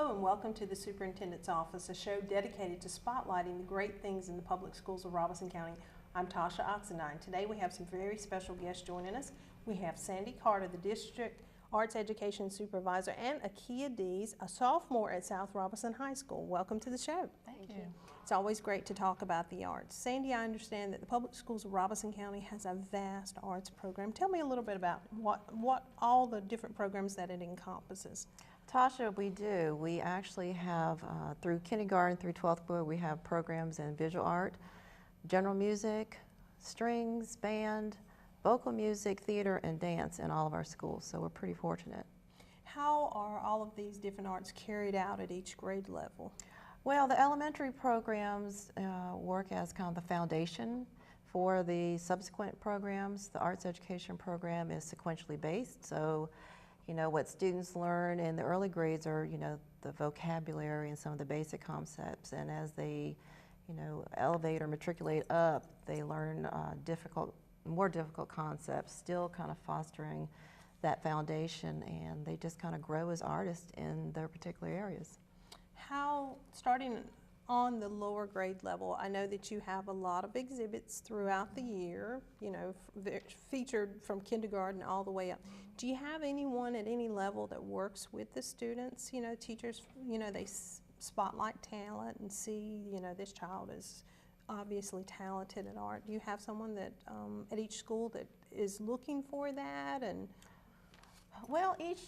Hello and welcome to the Superintendent's Office, a show dedicated to spotlighting the great things in the public schools of Robeson County. I'm Tasha Oxendine. Today we have some very special guests joining us. We have Sandi, the District Arts Education Supervisor, and Aquia Deese, a sophomore at South Robeson High School. Welcome to the show. Thank you. It's always great to talk about the arts. Sandi, I understand that the public schools of Robeson County has a vast arts program. Tell me a little bit about what all the different programs that it encompasses. Tasha, we do. We actually have, through kindergarten through 12th grade, we have programs in visual art, general music, strings, band, vocal music, theater, and dance in all of our schools, so we're pretty fortunate. How are all of these different arts carried out at each grade level? Well, the elementary programs work as kind of the foundation for the subsequent programs. The arts education program is sequentially based, so you know, what students learn in the early grades are, you know, the vocabulary and some of the basic concepts. And as they, you know, elevate or matriculate up, they learn more difficult concepts, still kind of fostering that foundation, and they just kind of grow as artists in their particular areas. How, starting on the lower grade level, I know that you have a lot of exhibits throughout the year, you know, featured from kindergarten all the way up. Do you have anyone at any level that works with the students? You know, teachers, you know, they spotlight talent and see, you know, this child is obviously talented in art. Do you have someone that at each school that is looking for that? And well, each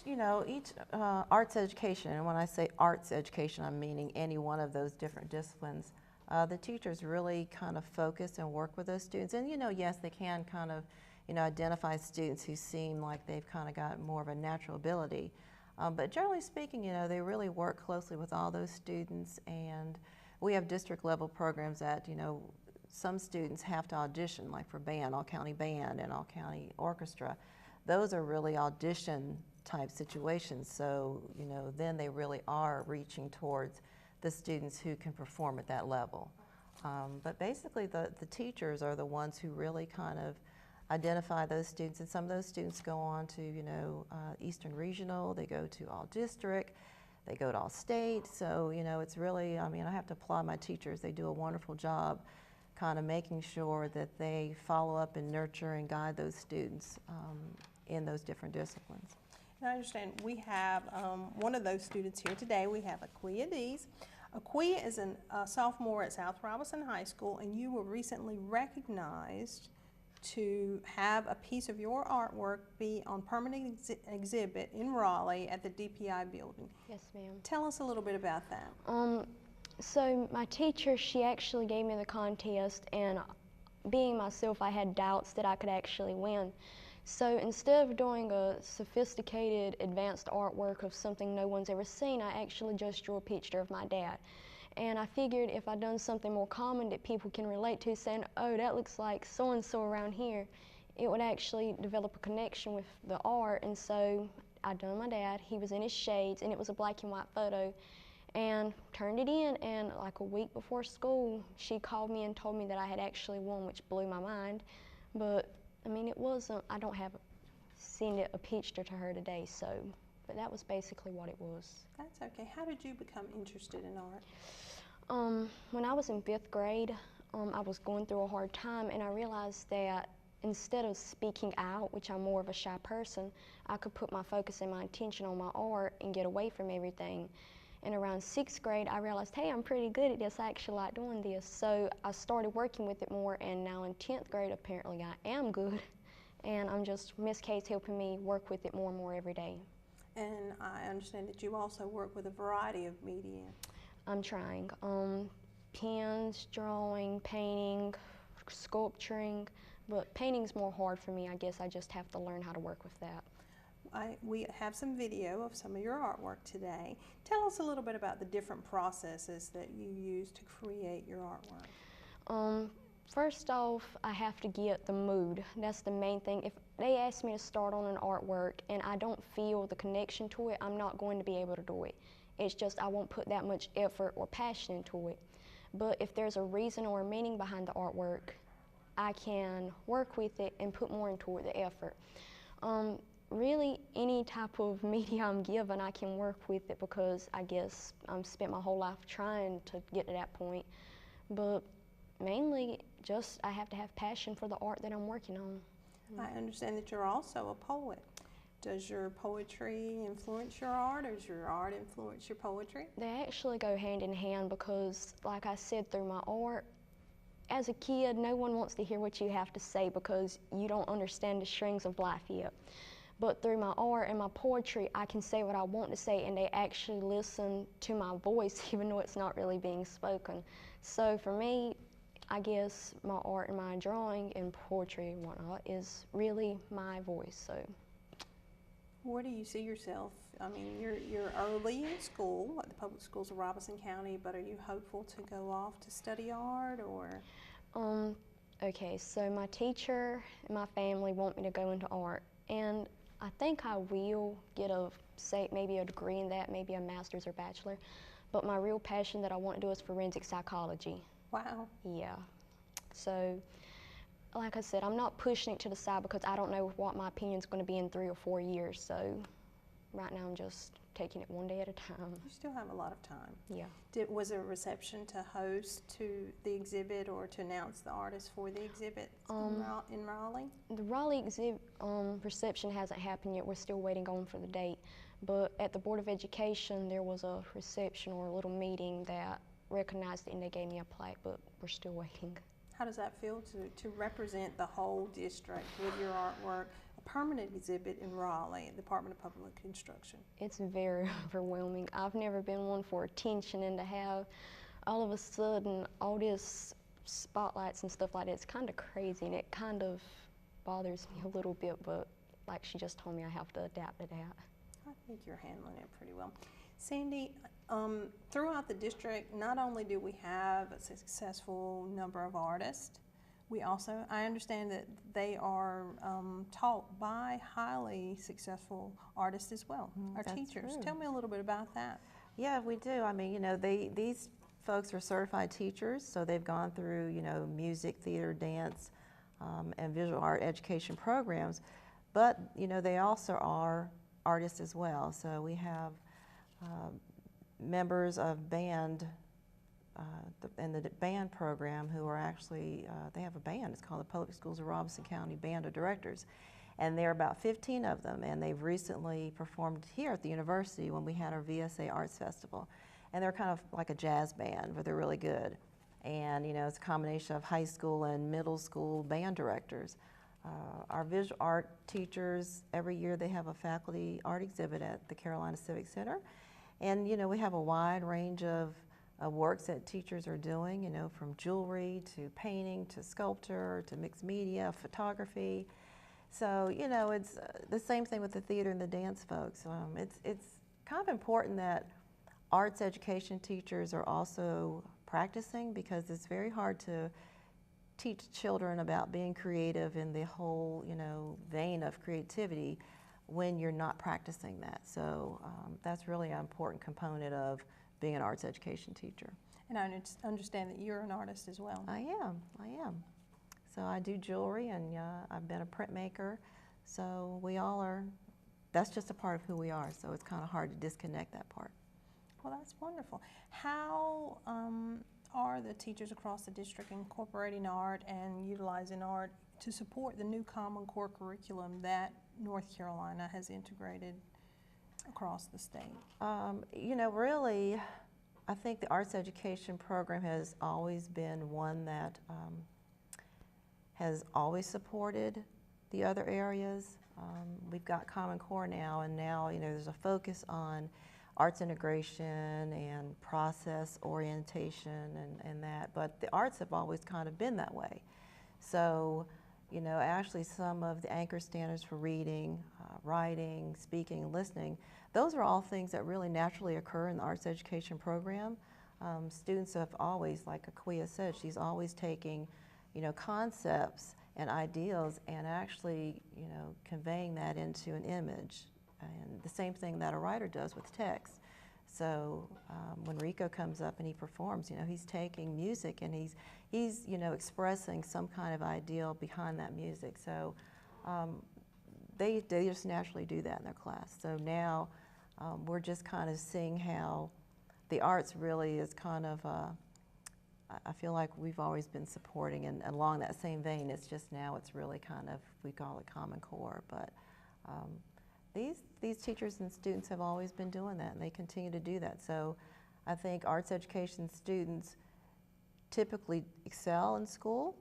arts education, and when I say arts education, I'm meaning any one of those different disciplines. The teachers really kind of focus and work with those students. And, you know, yes, they can kind of, you know, identify students who seem like they've kind of got more of a natural ability. But generally speaking, you know, they really work closely with all those students. And we have district level programs that, you know, some students have to audition, like for band, all-county band and all-county orchestra. Those are really audition type situations, so you know then they really are reaching towards the students who can perform at that level. But basically the teachers are the ones who really kind of identify those students, and some of those students go on to, you know, Eastern Regional, they go to all district, they go to all state, so you know it's really, I mean, I have to applaud my teachers. They do a wonderful job kind of making sure that they follow up and nurture and guide those students in those different disciplines. I understand we have one of those students here today. We have Aquia Deese. Aquia is a sophomore at South Robeson High School, and you were recently recognized to have a piece of your artwork be on permanent exhibit in Raleigh at the DPI building. Yes, ma'am. Tell us a little bit about that. So my teacher, she actually gave me the contest, and being myself, I had doubts that I could actually win. So instead of doing a sophisticated, advanced artwork of something no one's ever seen, I actually just drew a picture of my dad. And I figured if I'd done something more common that people can relate to, saying, oh, that looks like so-and-so around here, it would actually develop a connection with the art. And so I done my dad. He was in his shades, and it was a black and white photo. And turned it in, and like a week before school, she called me and told me that I had actually won, which blew my mind. But I mean, it wasn't, I don't have seen a picture to her today, so, but that was basically what it was. That's okay. How did you become interested in art? When I was in 5th grade, I was going through a hard time, and I realized that instead of speaking out, which I'm more of a shy person, I could put my focus and my attention on my art and get away from everything. And around 6th grade, I realized, hey, I'm pretty good at this. I actually like doing this. So I started working with it more, and now in 10th grade, apparently I am good. And I'm just, Miss Kay's helping me work with it more and more every day. And I understand that you also work with a variety of media. I'm trying. Pens, drawing, painting, sculpturing. But painting's more hard for me, I guess. I just have to learn how to work with that. We have some video of some of your artwork today. Tell us a little bit about the different processes that you use to create your artwork. First off, I have to get the mood. That's the main thing. If they ask me to start on an artwork and I don't feel the connection to it, I'm not going to be able to do it. It's just I won't put that much effort or passion into it. But if there's a reason or a meaning behind the artwork, I can work with it and put more into it, the effort. really, any type of media I'm given, I can work with it because I guess I've spent my whole life trying to get to that point. But mainly, just I have to have passion for the art that I'm working on. I understand that you're also a poet. Does your poetry influence your art, or does your art influence your poetry? They actually go hand in hand because, like I said, through my art, as a kid, no one wants to hear what you have to say because you don't understand the strings of life yet. But through my art and my poetry, I can say what I want to say, and they actually listen to my voice even though it's not really being spoken. So for me, I guess my art and my drawing and poetry and whatnot is really my voice. So Where do you see yourself? I mean, you're early in school at the public schools of Robeson County, but are you hopeful to go off to study art, or? Okay, so my teacher and my family want me to go into art, and I think I will get maybe a degree in that, maybe a master's or bachelor, but my real passion that I want to do is forensic psychology. Wow. Yeah, so like I said, I'm not pushing it to the side because I don't know what my opinion is going to be in 3 or 4 years, so right now I'm just taking it one day at a time. You still have a lot of time. Yeah. Was there a reception to host to the exhibit or to announce the artist for the exhibit in Raleigh? The Raleigh reception hasn't happened yet. We're still waiting on for the date. But at the Board of Education, there was a reception or a little meeting that recognized it, and they gave me a plaque, but we're still waiting. How does that feel to represent the whole district with your artwork, a permanent exhibit in Raleigh at the Department of Public Instruction? It's very overwhelming. I've never been one for attention, and to have all of a sudden all this spotlights and stuff like that, it's kind of crazy, and it kind of bothers me a little bit, but like she just told me, I have to adapt to that. I think you're handling it pretty well. Sandi, throughout the district, not only do we have a successful number of artists, we also, I understand that they are taught by highly successful artists as well, our That's teachers. true. Tell me a little bit about that. Yeah, we do. I mean, you know, these folks are certified teachers, so they've gone through, you know, music, theater, dance, and visual art education programs, but, you know, they also are artists as well. So we have members of band in the band program who are actually, they have a band. It's called the Public Schools of Robeson County Band of Directors. And there are about 15 of them, and they've recently performed here at the university when we had our VSA Arts Festival. And they're kind of like a jazz band, but they're really good. And, you know, it's a combination of high school and middle school band directors. Our visual art teachers, every year they have a faculty art exhibit at the Carolina Civic Center. And, you know, we have a wide range of works that teachers are doing, you know, from jewelry to painting to sculpture to mixed media, photography. So, you know, it's the same thing with the theater and the dance folks. It's kind of important that arts education teachers are also practicing, because it's very hard to teach children about being creative in the whole, you know, vein of creativity when you're not practicing that. So that's really an important component of being an arts education teacher. And I understand that you're an artist as well. I am. So I do jewelry, and I've been a printmaker. So we all are, that's just a part of who we are. So it's kind of hard to disconnect that part. Well, that's wonderful. How are the teachers across the district incorporating art and utilizing art to support the new Common Core curriculum that North Carolina has integrated across the state? You know, really, I think the arts education program has always been one that has always supported the other areas. We've got Common Core now, and now, you know, there's a focus on arts integration and process orientation and that, but the arts have always kind of been that way. So, you know, actually some of the anchor standards for reading, writing, speaking, listening, those are all things that really naturally occur in the arts education program. Students have always, like Aquia said, she's always taking, you know, concepts and ideals and actually, you know, conveying that into an image. And the same thing that a writer does with text. So when Rico comes up and he performs, you know, he's taking music and he's you know, expressing some kind of ideal behind that music. So they just naturally do that in their class. So now we're just kind of seeing how the arts really is kind of, I feel like we've always been supporting, and along that same vein, it's just now it's really kind of, we call it Common Core, but these teachers and students have always been doing that, and they continue to do that. So I think arts education students typically excel in school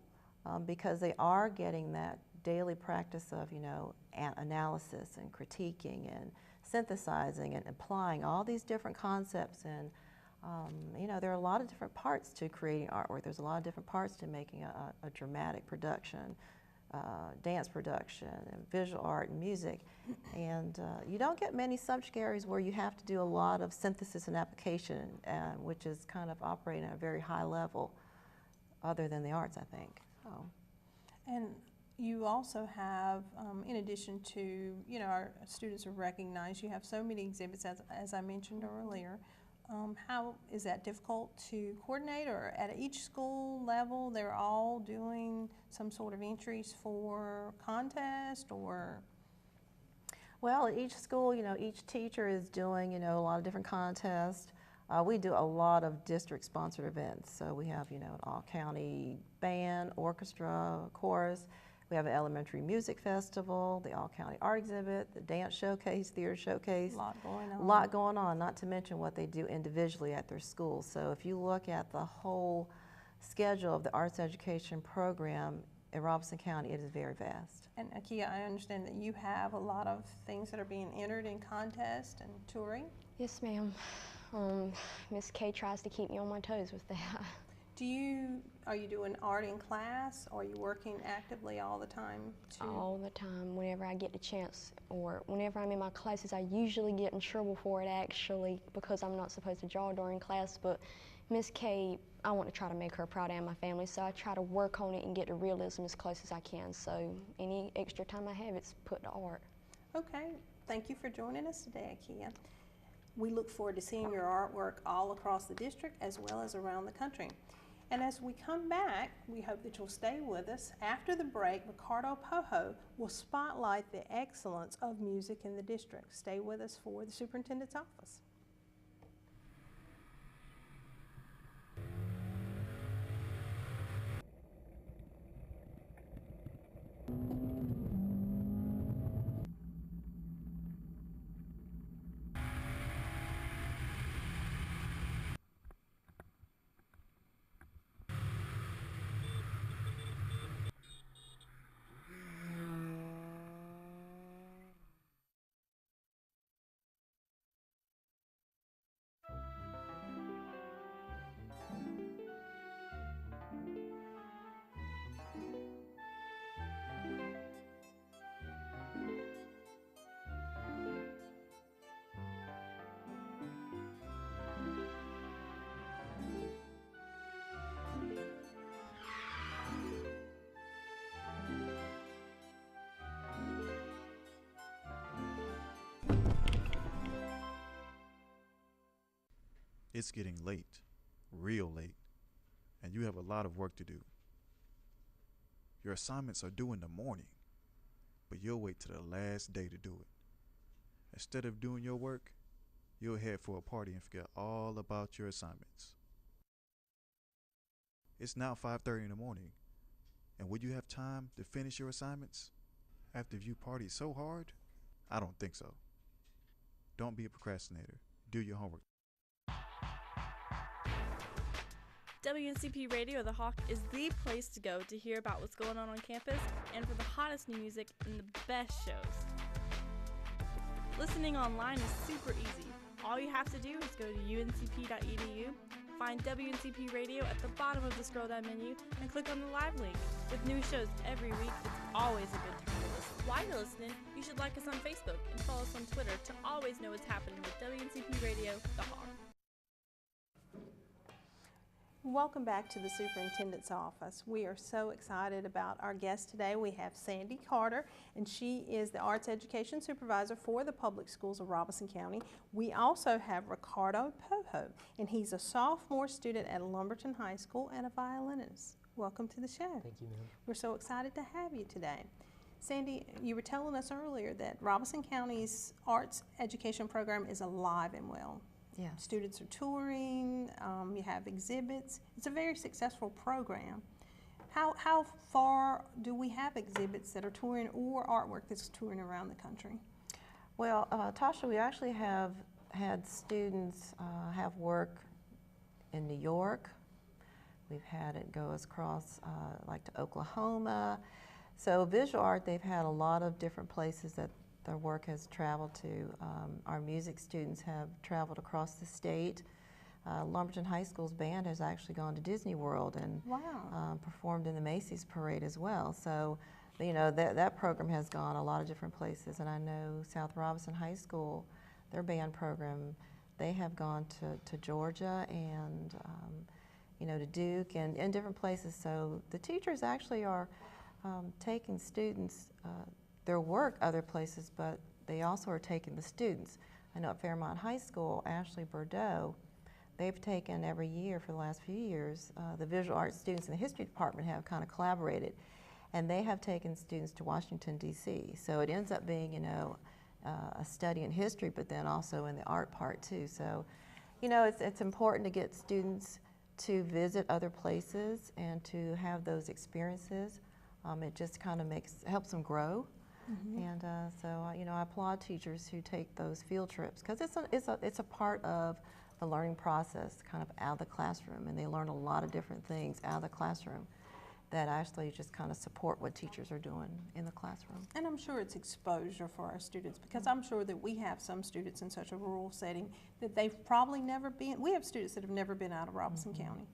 because they are getting that daily practice of, you know, analysis and critiquing and synthesizing and applying all these different concepts. And you know, there are a lot of different parts to creating artwork. There's a lot of different parts to making a dramatic production, dance production, and visual art and music. And you don't get many subject areas where you have to do a lot of synthesis and application, which is kind of operating at a very high level, other than the arts, I think. Oh. And you also have, in addition to, you know, our students are recognized, you have so many exhibits, as I mentioned earlier. How is that difficult to coordinate, or at each school level they're all doing some sort of entries for contest, or? Well, at each school, you know, each teacher is doing, you know, a lot of different contests. We do a lot of district-sponsored events. So we have, you know, an all-county band, orchestra, chorus. We have an elementary music festival, the all-county art exhibit, the dance showcase, theater showcase. A lot going on. A lot going on, not to mention what they do individually at their schools. So if you look at the whole schedule of the arts education program in Robeson County, it is very vast. And Aquia, I understand that you have a lot of things that are being entered in contests and touring? Yes, ma'am. Miss K tries to keep me on my toes with that. Are you doing art in class, or are you working actively all the time? All the time, whenever I get the chance, or whenever I'm in my classes. I usually get in trouble for it, actually, because I'm not supposed to draw during class, but Miss K, I want to try to make her proud and my family, so I try to work on it and get to realism as close as I can. So any extra time I have, it's put to art. Okay, thank you for joining us today, Aquia. We look forward to seeing your artwork all across the district as well as around the country. And as we come back, we hope that you'll stay with us. After the break, Ricardo Pojo will spotlight the excellence of music in the district. Stay with us for the Superintendent's Office. It's getting late, real late, and you have a lot of work to do. Your assignments are due in the morning, but you'll wait till the last day to do it. Instead of doing your work, you'll head for a party and forget all about your assignments. It's now 5:30 in the morning, and would you have time to finish your assignments after you partied so hard? I don't think so. Don't be a procrastinator. Do your homework. WNCP Radio The Hawk is the place to go to hear about what's going on campus and for the hottest new music and the best shows. Listening online is super easy. All you have to do is go to uncp.edu, find WNCP Radio at the bottom of the scroll down menu, and click on the live link. With new shows every week, it's always a good time to listen. While you're listening, you should like us on Facebook and follow us on Twitter to always know what's happening with WNCP Radio The Hawk. Welcome back to the Superintendent's Office. We are so excited about our guest today. We have Sandi Carter, and she is the Arts Education Supervisor for the Public Schools of Robeson County. We also have Ricardo Pojo, and he's a sophomore student at Lumberton High School and a violinist. Welcome to the show. Thank you, ma'am. We're so excited to have you today. Sandy, you were telling us earlier that Robeson County's arts education program is alive and well. Yes. Students are touring, you have exhibits. It's a very successful program. How far do we have exhibits that are touring or artwork that's touring around the country? Well, Tasha, we actually have had students have work in New York. We've had it go across like to Oklahoma. So visual art, they've had a lot of different places that their work has traveled to. Our music students have traveled across the state. Lumberton High School's band has actually gone to Disney World and Wow. performed in the Macy's parade as well. So, you know, that program has gone a lot of different places. And I know South Robeson High School, their band program, they have gone to Georgia and, you know, to Duke and different places. So the teachers actually are taking students, their work other places, but they also are taking the students. I know at Fairmont High School, Ashley Bordeaux, they've taken every year for the last few years, the visual arts students in the history department have kind of collaborated, and they have taken students to Washington, D.C. So it ends up being, you know, a study in history, but then also in the art part too. So, you know, it's important to get students to visit other places and to have those experiences. It just kind of helps them grow. And so, you know, I applaud teachers who take those field trips because it's a part of the learning process, kind of out of the classroom, and they learn a lot of different things out of the classroom that actually just kind of support what teachers are doing in the classroom. And I'm sure it's exposure for our students because I'm sure that we have some students in such a rural setting that they've probably never been. We have students that have never been out of Robeson County.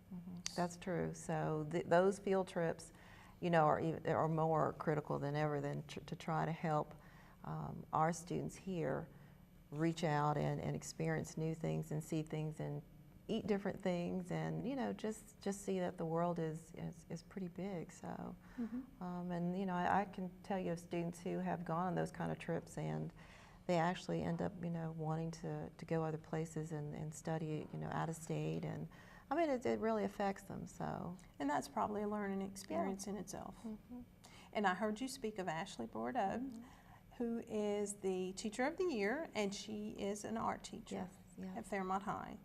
That's true. So those field trips, you know, are more critical than ever to try to help our students here reach out and experience new things and see things and eat different things and, you know, just see that the world is pretty big. So, and, you know, I can tell you of students who have gone on those kind of trips and they actually end up, you know, wanting to go other places and study, you know, out of state. And I mean, it really affects them, so. And that's probably a learning experience in itself. And I heard you speak of Ashley Bordeaux, who is the Teacher of the Year, and she is an art teacher at Fairmont High.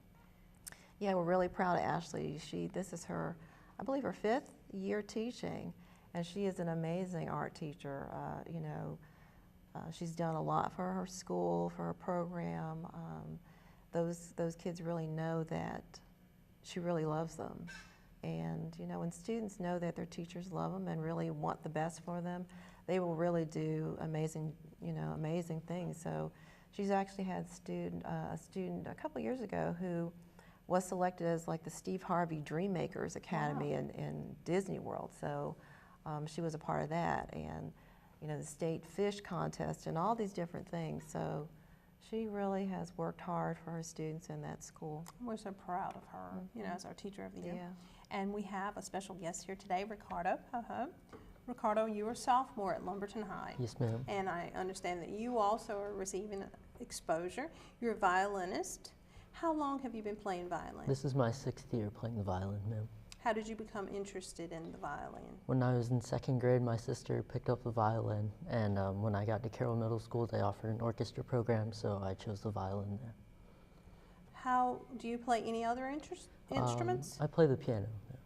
Yeah, we're really proud of Ashley. This is her, I believe, her 5th year teaching, and she is an amazing art teacher. You know, she's done a lot for her school, for her program. Those kids really know that she really loves them. And, you know, when students know that their teachers love them and really want the best for them, they will really do amazing things. So she's actually had a student a couple years ago who was selected as like the Steve Harvey Dream Makers Academy in Disney World. So she was a part of that, and, you know, the state fish contest and all these different things. So she really has worked hard for her students in that school. We're so proud of her, you know, as our Teacher of the Year. Yeah. And we have a special guest here today, Ricardo. Ricardo, you are a sophomore at Lumberton High. Yes, ma'am. And I understand that you also are receiving exposure. You're a violinist. How long have you been playing violin? This is my 6th year playing the violin, ma'am. How did you become interested in the violin? When I was in 2nd grade, my sister picked up the violin, and when I got to Carroll Middle School, they offered an orchestra program, so I chose the violin there. How do you play any other instruments? I play the piano. Yeah.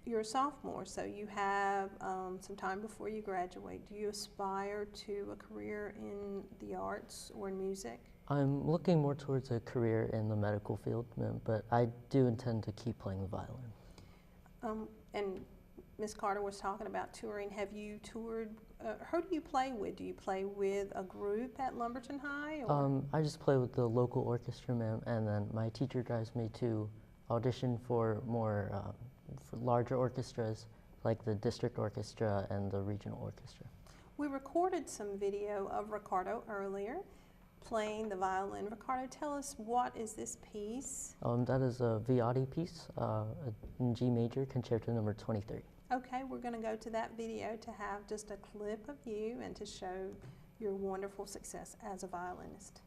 You're a sophomore, so you have some time before you graduate. Do you aspire to a career in the arts or in music? I'm looking more towards a career in the medical field, ma'am, but I do intend to keep playing the violin. And Ms. Carter was talking about touring. Have you toured? Who do you play with? Do you play with a group at Lumberton High? Or? I just play with the local orchestra, ma'am, and then my teacher drives me to audition for more for larger orchestras, like the district orchestra and the regional orchestra. We recorded some video of Ricardo earlier playing the violin. Ricardo, tell us, what is this piece? That is a Viotti piece in G major, concerto number 23. Okay, we're going to go to that video to have just a clip of you and to show your wonderful success as a violinist.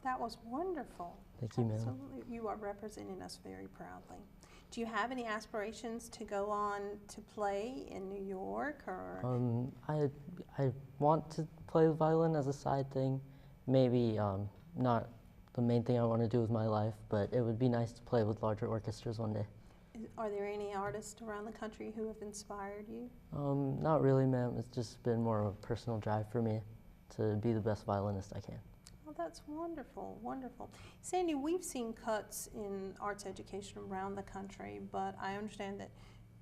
That was wonderful. Thank you, ma'am. Absolutely. You are representing us very proudly. Do you have any aspirations to go on to play in New York or? I want to play the violin as a side thing. Maybe not the main thing I want to do with my life, but it would be nice to play with larger orchestras one day. Are there any artists around the country who have inspired you? Not really, ma'am. It's just been more of a personal drive for me to be the best violinist I can. Oh, that's wonderful, wonderful. Sandi, we've seen cuts in arts education around the country, but I understand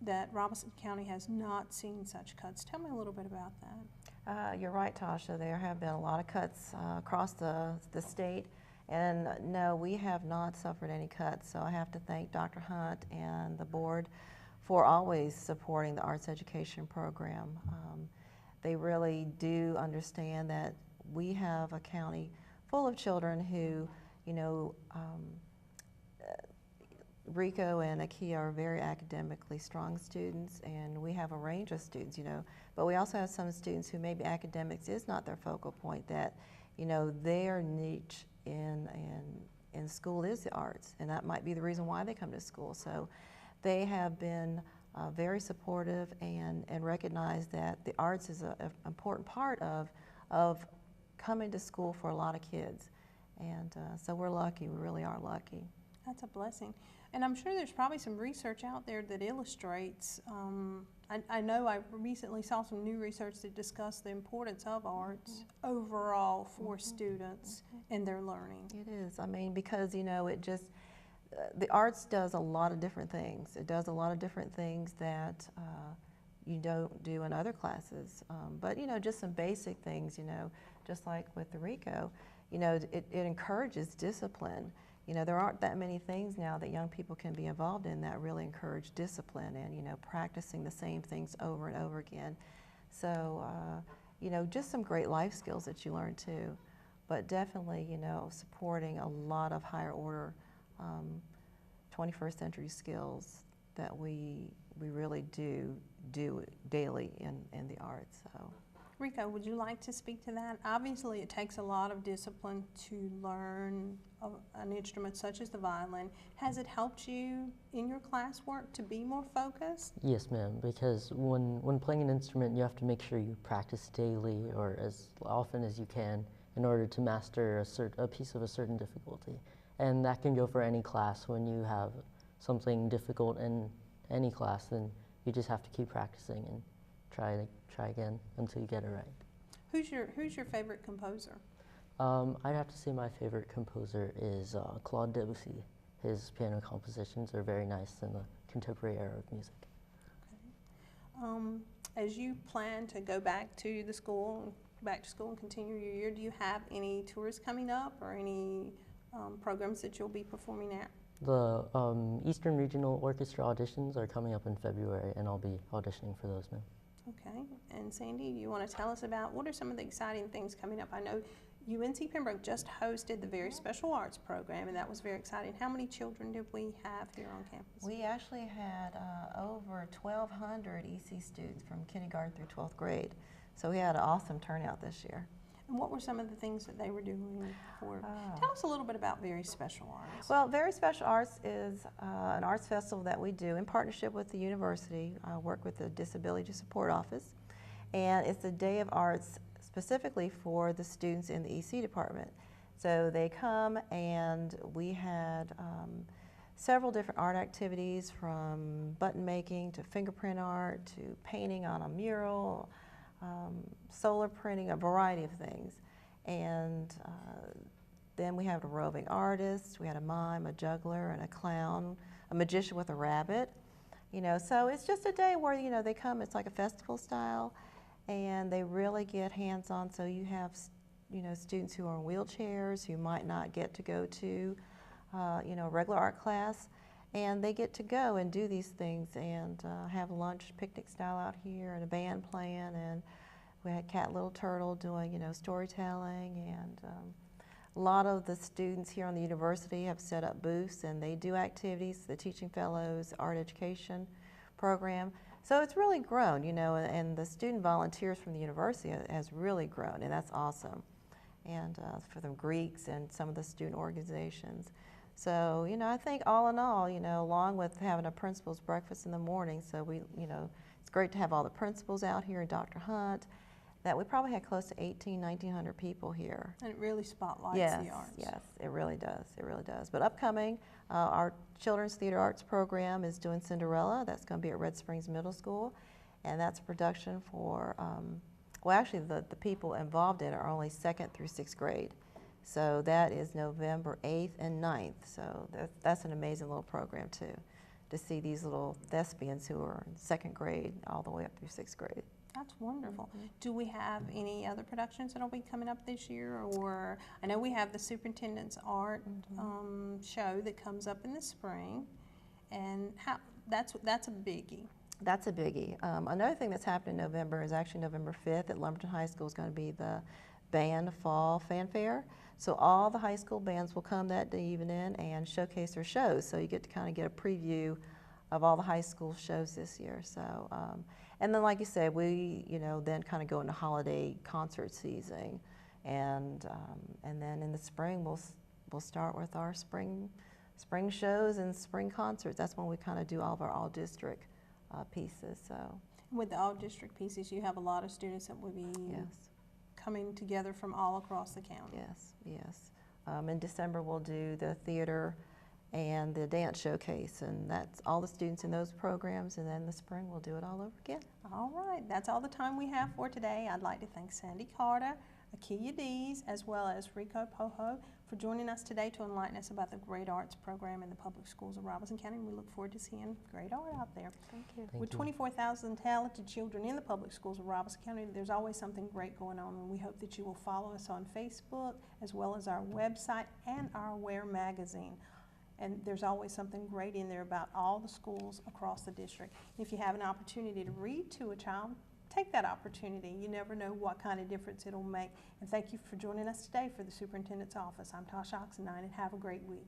that Robinson County has not seen such cuts. Tell me a little bit about that. You're right, Tasha. There have been a lot of cuts across the state. And no, we have not suffered any cuts. So I have to thank Dr. Hunt and the board for always supporting the arts education program. They really do understand that we have a county full of children who, you know, Rico and Aquia are very academically strong students, and we have a range of students, you know, but we also have some students who maybe academics is not their focal point, that, you know, their niche in school is the arts, and that might be the reason why they come to school. So they have been very supportive and recognize that the arts is an important part of coming to school for a lot of kids. And so we're lucky, we really are lucky. That's a blessing. And I'm sure there's probably some research out there that illustrates, I know I recently saw some new research that discussed the importance of arts overall for students and their learning. It is, I mean, because, you know, it just, the arts does a lot of different things. It does a lot of different things that you don't do in other classes. But, you know, just some basic things, you know, just like with the RICO, you know, it encourages discipline. You know, there aren't that many things now that young people can be involved in that really encourage discipline and, you know, practicing the same things over and over again. So, you know, just some great life skills that you learn too. But definitely, you know, supporting a lot of higher order 21st century skills that we really do daily in the arts. So. Rico, would you like to speak to that? Obviously, it takes a lot of discipline to learn an instrument such as the violin. Has it helped you in your classwork to be more focused? Yes, ma'am, because when playing an instrument, you have to make sure you practice daily or as often as you can in order to master a piece of a certain difficulty. And that can go for any class. When you have something difficult in any class, then you just have to keep practicing and try again until you get it right. Who's your favorite composer? I'd have to say my favorite composer is Claude Debussy. His piano compositions are very nice in the contemporary era of music. Okay. As you plan to go back to school and continue your year, do you have any tours coming up or any programs that you'll be performing at? The Eastern Regional Orchestra auditions are coming up in February, and I'll be auditioning for those, ma'am. Okay, and Sandi, you want to tell us about what are some of the exciting things coming up? I know UNC Pembroke just hosted the Very Special Arts program, and that was very exciting. How many children did we have here on campus? We actually had over 1,200 EC students from kindergarten through 12th grade, so we had an awesome turnout this year. And what were some of the things that they were doing for? Tell us a little bit about Very Special Arts. Well, Very Special Arts is an arts festival that we do in partnership with the university. I work with the Disability Support Office, and it's a day of arts specifically for the students in the EC department. So they come, and we had several different art activities, from button making to fingerprint art to painting on a mural, solar printing, a variety of things. And then we have a roving artist, we had a mime, a juggler, and a clown, a magician with a rabbit. You know, so it's just a day where, you know, they come, it's like a festival style, and they really get hands-on. So you have, you know, students who are in wheelchairs who might not get to go to, you know, a regular art class, and they get to go and do these things and have lunch, picnic style out here, and a band playing, and we had Cat Little Turtle doing, you know, storytelling, and a lot of the students here on the university have set up booths, and they do activities, the Teaching Fellows Art Education program. So it's really grown, you know, and the student volunteers from the university has really grown, and that's awesome. and for the Greeks and some of the student organizations. So, you know, I think all in all, you know, along with having a principal's breakfast in the morning, so we, you know, it's great to have all the principals out here and Dr. Hunt, that we probably had close to 1,900 people here. And it really spotlights Yes, the arts. yes, it really does, it really does. But upcoming, our Children's Theater Arts program is doing Cinderella. That's going to be at Red Springs Middle School, and that's a production for, well, actually the people involved in it are only 2nd through 6th grade. So that is November 8th and 9th. So that's an amazing little program too, to see these little thespians who are in 2nd grade all the way up through 6th grade. That's wonderful. Do we have any other productions that'll be coming up this year? Or I know we have the Superintendent's Art show that comes up in the spring, and that's a biggie. That's a biggie. Another thing that's happening in November is actually November 5th at Lumberton High School is going to be the band fall fanfare. So all the high school bands will come that evening and showcase their shows. So you get to kind of get a preview of all the high school shows this year. So, and then like you said, we, you know, then kind of go into holiday concert season, and then in the spring we'll start with our spring shows and spring concerts. That's when we kind of do all of our all district pieces. So With the all district pieces, you have a lot of students that will be yes, coming together from all across the county. yes, yes. In December we'll do the theater and the dance showcase, and that's all the students in those programs, and then the spring we'll do it all over again. All right, that's all the time we have for today. I'd like to thank Sandi Carter, Aquia Deese, as well as Rico Poho for joining us today to enlighten us about the Great Arts program in the public schools of Robeson County. We look forward to seeing great art out there. Thank you. Thank With you. 24,000 talented children in the public schools of Robeson County, there's always something great going on, and we hope that you will follow us on Facebook, as well as our website and our Aware magazine. And there's always something great in there about all the schools across the district. If you have an opportunity to read to a child, take that opportunity. You never know what kind of difference it'll make. And thank you for joining us today for the Superintendent's Office. I'm Tasha Oxendine, and have a great week.